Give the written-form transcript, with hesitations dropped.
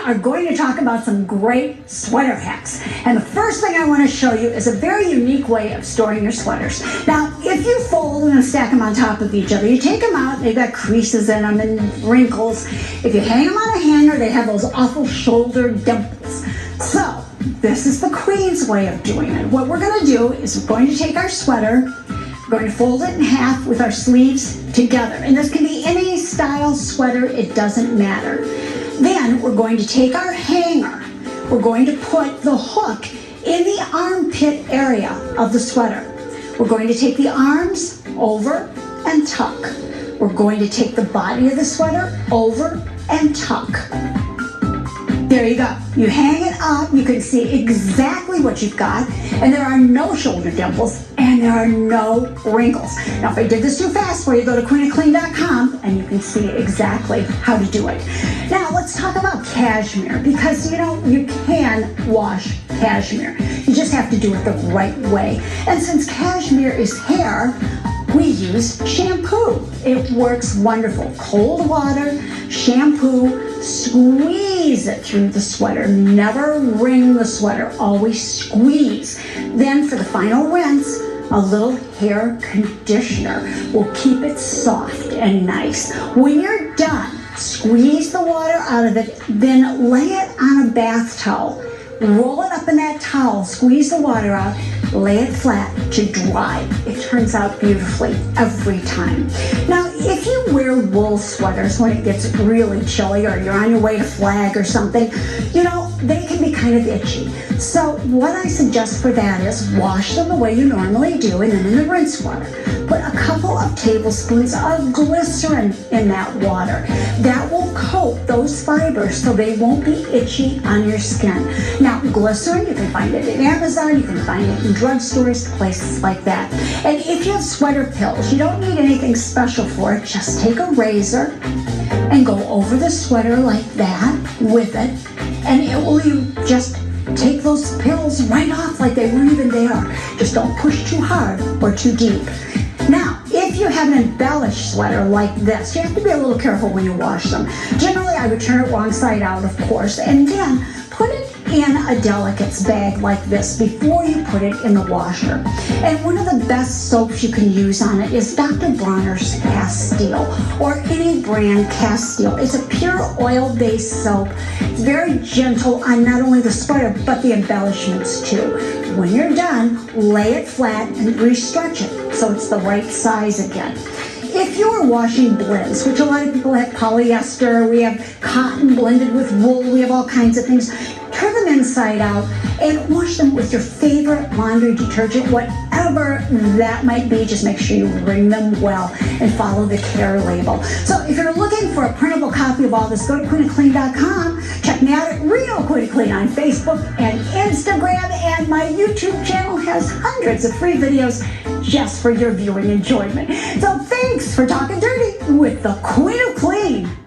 are going to talk about some great sweater hacks. And the first thing I want to show you is a very unique way of storing your sweaters. Now, if you fold and stack them on top of each other, you take them out, they've got creases in them and wrinkles. If you hang them on a hanger, they have those awful shoulder dimples. So, this is the Queen's way of doing it. What we're going to do is we're going to take our sweater, we're going to fold it in half with our sleeves together. And this can be any style sweater, it doesn't matter. Then we're going to take our hanger, we're going to put the hook in the armpit area of the sweater. We're going to take the arms over and tuck. We're going to take the body of the sweater over and tuck. There you go. You hang it up, you can see exactly what you've got, and there are no shoulder dimples, and there are no wrinkles. Now, if I did this too fast for you, go to queenofclean.com, and you can see exactly how to do it. Now, let's talk about cashmere, because, you know, you can wash cashmere. You just have to do it the right way. And since cashmere is hair, we use shampoo. It works wonderful. Cold water, shampoo, squeeze it through the sweater. Never wring the sweater, always squeeze. Then for the final rinse, a little hair conditioner will keep it soft and nice. When you're done, squeeze the water out of it, then lay it on a bath towel. Roll it up in that towel, squeeze the water out, lay it flat to dry. It turns out beautifully every time. Now, if you wear wool sweaters when it gets really chilly or you're on your way to Flag or something, you know, they can be kind of itchy. So what I suggest for that is wash them the way you normally do, and then in the rinse water, put a couple of tablespoons of glycerin in that water. That will coat those fibers so they won't be itchy on your skin. Now, glycerin, you can find it at Amazon, you can find it in drugstores, places like that. And if you have sweater pills, you don't need anything special for it. Just take a razor and go over the sweater like that with it, and it will just take those pills right off like they weren't even there. Just don't push too hard or too deep. Now, if you have an embellished sweater like this, you have to be a little careful when you wash them. Generally, I would turn it wrong side out, of course, and then put it in a delicates bag like this before you put it in the washer. And one of the best soaps you can use on it is Dr. Bronner's Castile, or any brand Castile. It's a pure oil-based soap. It's very gentle on not only the sweater, but the embellishments too. When you're done, lay it flat and restretch it so it's the right size again. If you're washing blends, which a lot of people have polyester, we have cotton blended with wool, we have all kinds of things, turn them inside out and wash them with your favorite laundry detergent, whatever that might be. Just make sure you wring them well and follow the care label. So if you're looking for a printable copy of all this, go to queenofclean.com. Check me out at Real Queen of Clean on Facebook and Instagram, and my YouTube channel has hundreds of free videos just for your viewing enjoyment. So thanks for talking dirty with the Queen of Clean.